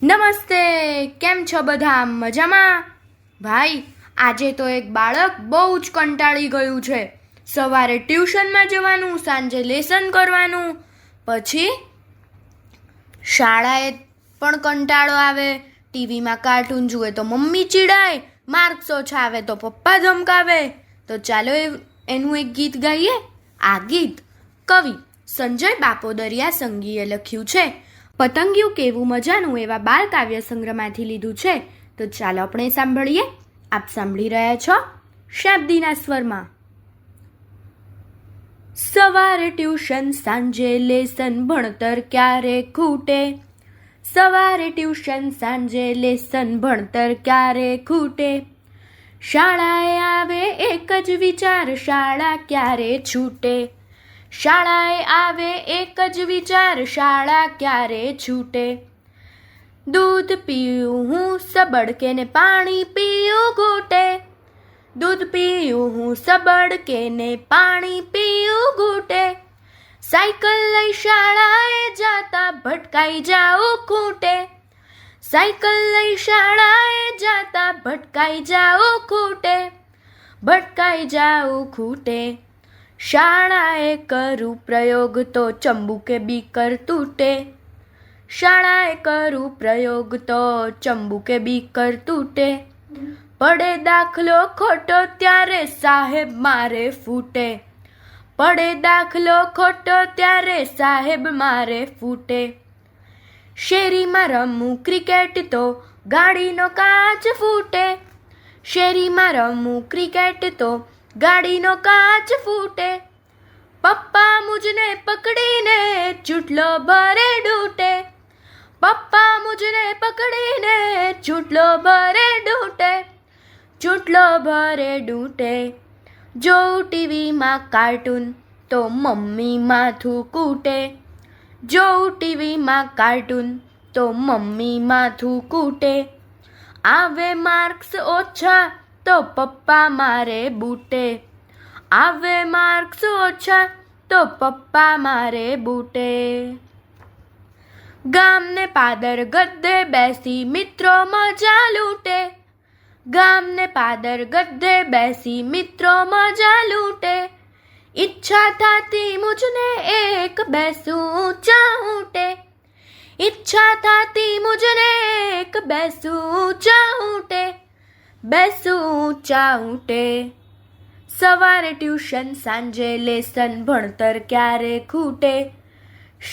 નમસ્તે, કેમ છો બધા? મજામાં? ભાઈ, આજે તો એક બાળક બહુ જ કંટાળી ગયું છે. સવારે ટ્યુશનમાં જવાનું, સાંજે લેસન કરવાનું, પછી શાળાએ પણ કંટાળો આવે. ટીવીમાં કાર્ટૂન જુએ તો મમ્મી ચીડાય, માર્ક્સ ઓછા આવે તો પપ્પા ધમકાવે. તો ચાલો એનું એક ગીત ગાઈએ. આ ગીત કવિ સંજય બાપોદરિયા સંગીએ લખ્યું છે. પતંગિયું કેવું મજાનું એવા બાળ કાવ્ય સંગ્રહમાંથી લીધું છે. તો ચાલો આપણે સાંભળીએ. આપ સાંભળી રહ્યા છો શાબ્દીના સ્વરમાં. સવારે ટ્યુશન, સાંજે લેસન, ભણતર ક્યારે ખૂટે. સવારે ટ્યુશન, સાંજે લેસન, ભણતર ક્યારે ખૂટે. શાળાએ આવે એક જ વિચાર, શાળા ક્યારે છૂટે. શાળાએ આવે એક જ વિચાર, શાળા ક્યારે છૂટે. દૂધ પીયું હું સબડકે ને પાણી પીયું ઘૂંટે. દૂધ પીયું હું સબડકે ને પાણી પીયું ઘૂંટે. સાયકલ લઈ શાળાએ જાતા ભટકાઈ જાઉં ખૂંટે. સાયકલ લઈ શાળાએ જાતા ભટકાઈ જાઉં ખૂંટે. ભટકાઈ જાઉં ખૂંટે. શાળાએ કરું પ્રયોગ તો ચંબુકે બીકર તૂટે. શાળાએ કરું પ્રયોગ તો ચંબુકે બીકર તૂટે. પડે દાખલો ખોટો ત્યારે સાહેબ મારે ફૂટે. પડે દાખલો ખોટો ત્યારે સાહેબ મારે ફૂટે. શેરીમાં રમું ક્રિકેટ તો ગાડીનો કાચ ફૂટે. શેરીમાં રમું ક્રિકેટ તો ગાડીનો કાચ ફૂટે. પપ્પા મુજને પકડીને ચૂંટલો ભરે ડૂટે. પપ્પા મુજને પકડીને ચૂંટલો ભરે ડૂટે. ચૂંટલો ભરે ડૂટે. જોઉં ટીવીમાં કાર્ટૂન તો મમ્મી માથું કૂટે. જોઉં ટીવીમાં કાર્ટૂન તો મમ્મી માથું કૂટે. આવે માર્ક્સ ઓછા તો પપ્પા મારે બૂટે. આવે માર્ક્સ ઓછા તો પપ્પા મારે બૂટે. ગામને પાદર ગદ્દે બેસી મિત્રો મજા લૂટે. ગામને પાદર ગદ્દે બેસી મિત્રો મજા લૂટે. ઈચ્છા થાતી મુજને એક બેસું ઊંચા ઊંટે. ઈચ્છા થાતી મુજને એક બેસું ઊંચા ઊંટે. બેસું ઊંચા ઊંટે. સવારે ટ્યુશન, સાંજે લેસન, ભણતર ક્યારે ખૂટે.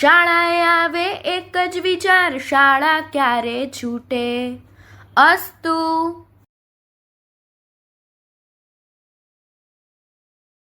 શાળાએ આવે એક જ વિચાર, શાળા ક્યારે છૂટે. અસ્તુ.